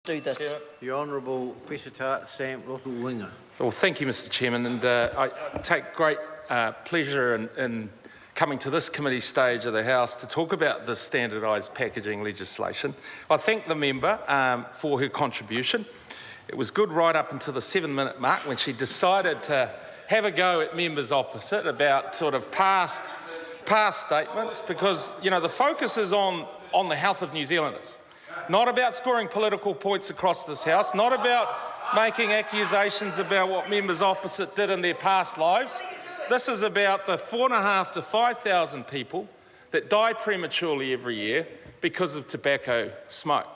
do this. The Honourable Pesata Sam Lotu-Iiga. Well, thank you, Mr Chairman, and I take great pleasure in coming to this committee stage of the House to talk about the standardised packaging legislation. I thank the member for her contribution. It was good right up until the 7-minute mark when she decided to have a go at members opposite about sort of past statements, because, you know, the focus is on the health of New Zealanders, not about scoring political points across this House, not about making accusations about what members opposite did in their past lives. This is about the 4,500 to 5,000 people that die prematurely every year because of tobacco smoke.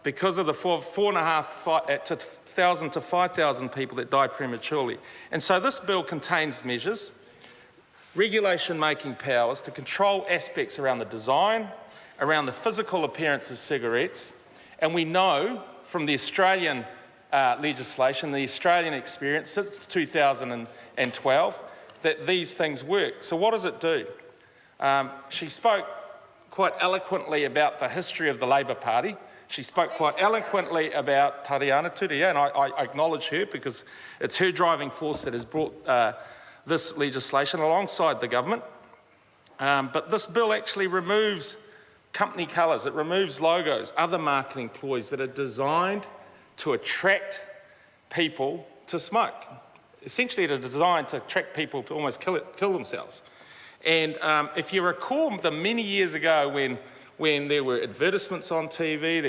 Because of the 4,500 to 5,000 people that die prematurely. And so this bill contains measures, regulation-making powers to control aspects around the design, around the physical appearance of cigarettes, and we know from the Australian legislation, the Australian experience since 2012, that these things work. So what does it do? She spoke quite eloquently about the history of the Labour Party. She spoke quite eloquently about Tariana Turia, and I acknowledge her because it's her driving force that has brought this legislation alongside the government. But this bill actually removes company colours, it removes logos, other marketing ploys that are designed to attract people to smoke. Essentially, they're designed to attract people to almost kill themselves. And if you recall the many years ago when there were advertisements on TV,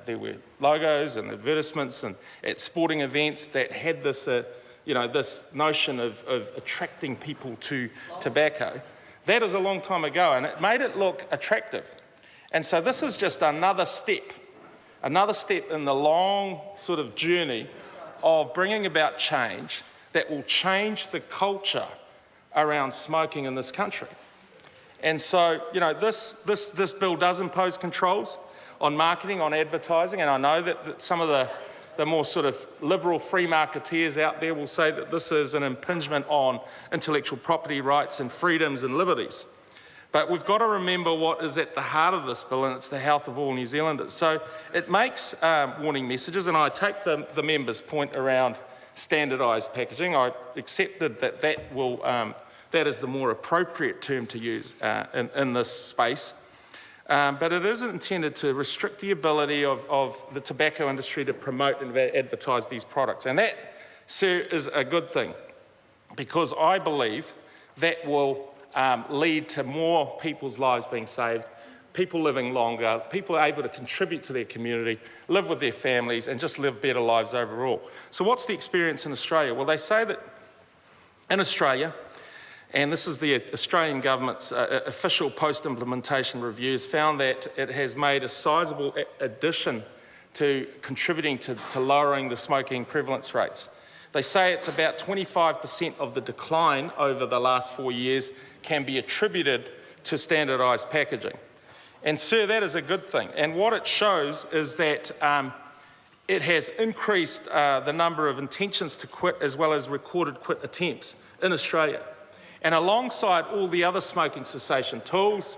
there were logos and advertisements and at sporting events that had this, this notion of attracting people to tobacco. That is a long time ago, and it made it look attractive. And so this is just another step in the long sort of journey of bringing about change that will change the culture around smoking in this country. And so, you know, this bill does impose controls on marketing, on advertising, and I know that some of the more sort of liberal free marketeers out there will say that this is an impingement on intellectual property rights and freedoms and liberties. But we've got to remember what is at the heart of this bill, and it's the health of all New Zealanders. So it makes warning messages, and I take the member's point around standardised packaging. I accepted that is the more appropriate term to use in this space. But it is intended to restrict the ability of the tobacco industry to promote and advertise these products. And that, sir, is a good thing, because I believe that will lead to more people's lives being saved, people living longer, people able to contribute to their community, live with their families, and just live better lives overall. So what's the experience in Australia? Well, they say that in Australia, and this is the Australian government's official post-implementation reviews, found that it has made a sizable addition to contributing to lowering the smoking prevalence rates. They say it's about 25% of the decline over the last 4 years can be attributed to standardised packaging. And, sir, that is a good thing. And what it shows is that it has increased the number of intentions to quit as well as recorded quit attempts in Australia. And alongside all the other smoking cessation tools,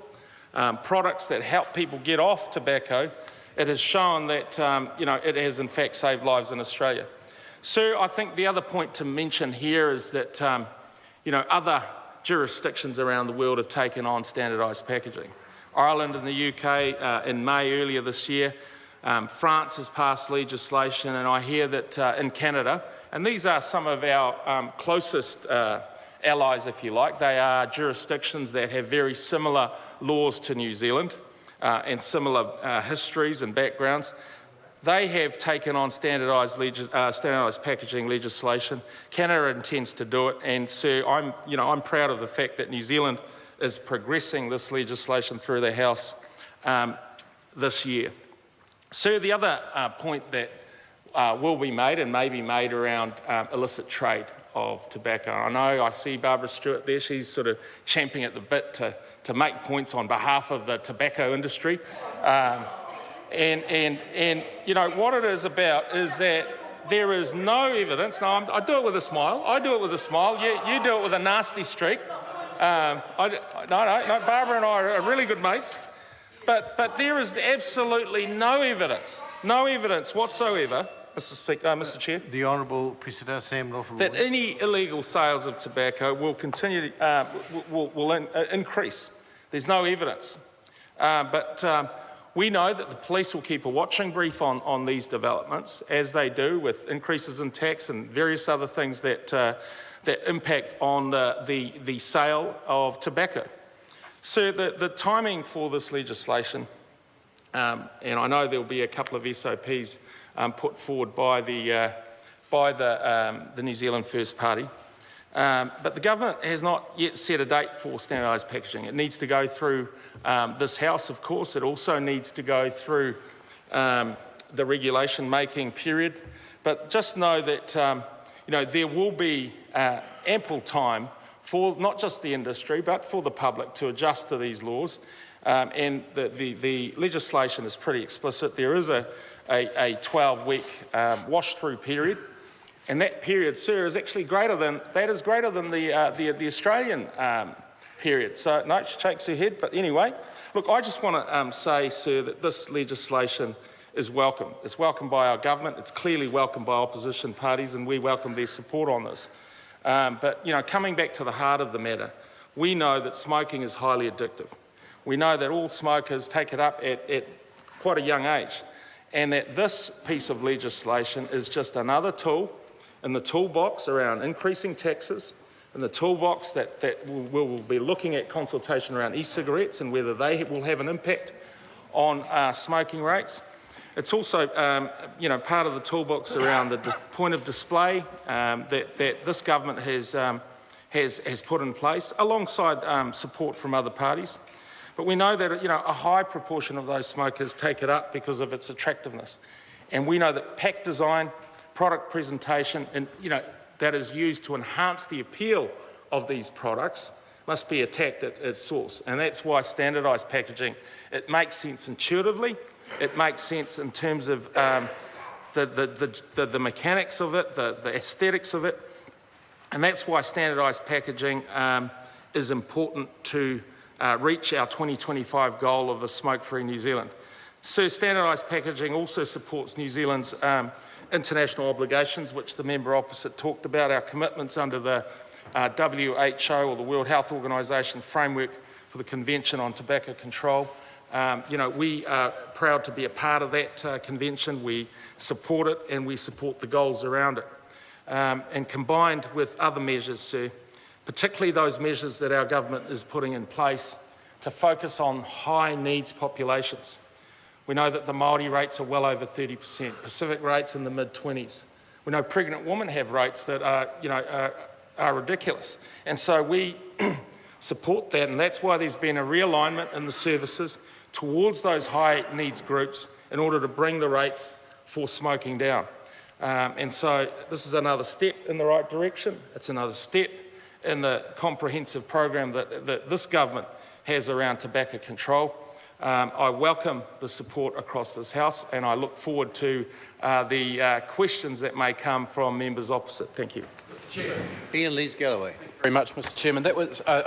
products that help people get off tobacco, it has shown that it has in fact saved lives in Australia. Sir, I think the other point to mention here is that other jurisdictions around the world have taken on standardised packaging. Ireland and the UK in May earlier this year, France has passed legislation, and I hear that in Canada, and these are some of our closest allies, if you like. They are jurisdictions that have very similar laws to New Zealand and similar histories and backgrounds. They have taken on standardised packaging legislation. Canada intends to do it, and sir, I'm proud of the fact that New Zealand is progressing this legislation through the House this year. Sir, the other point that will be made and may be made around illicit trade of tobacco. I know I see Barbara Stewart there. She's sort of champing at the bit to make points on behalf of the tobacco industry. And what it is about is that there is no evidence. No, I do it with a smile. I do it with a smile. You do it with a nasty streak. No, Barbara and I are really good mates. But there is absolutely no evidence whatsoever, Mr. Chair, The Honourable Prisita Sam Lotu-Iiga. that any illegal sales of tobacco will continue, will increase. There's no evidence. But we know that the police will keep a watching brief on these developments, as they do with increases in tax and various other things that, that impact on the sale of tobacco. So the timing for this legislation, and I know there will be a couple of SOPs put forward by the New Zealand First Party, but the government has not yet set a date for standardised packaging. It needs to go through this House, of course. It also needs to go through the regulation making period. But just know that there will be ample time for not just the industry, but for the public to adjust to these laws. And the legislation is pretty explicit. There is a 12-week wash-through period, and that period, sir, is actually greater than the Australian period. So, no, she shakes her head. But anyway, look, I just want to say, sir, that this legislation is welcome. It's welcomed by our government. It's clearly welcomed by opposition parties, and we welcome their support on this. But, coming back to the heart of the matter, we know that smoking is highly addictive. We know that all smokers take it up at quite a young age, and that this piece of legislation is just another tool in the toolbox around increasing taxes, in the toolbox that we'll be looking at consultation around e-cigarettes and whether they will have an impact on smoking rates. It's also, part of the toolbox around the point of display that this government has put in place, alongside support from other parties. But we know that a high proportion of those smokers take it up because of its attractiveness, and we know that pack design, product presentation, and that is used to enhance the appeal of these products must be attacked at its source, and that's why standardised packaging, it makes sense intuitively. It makes sense in terms of the mechanics of it, the aesthetics of it, and that's why standardised packaging is important to reach our 2025 goal of a smoke-free New Zealand. So standardised packaging also supports New Zealand's international obligations, which the member opposite talked about, our commitments under the WHO, or the World Health Organisation framework for the Convention on Tobacco Control. We are proud to be a part of that convention. We support it, and we support the goals around it. And combined with other measures, sir, particularly those measures that our government is putting in place to focus on high needs populations. We know that the Māori rates are well over 30%, Pacific rates in the mid-20s. We know pregnant women have rates that are ridiculous. And so we support that, and that's why there's been a realignment in the services towards those high needs groups in order to bring the rates for smoking down. And so this is another step in the right direction. It's another step in the comprehensive program that this government has around tobacco control. I welcome the support across this House, and I look forward to the questions that may come from members opposite. Thank you. Mr. Chairman. Ian Lees-Galloway. Thank you very much, Mr. Chairman. That was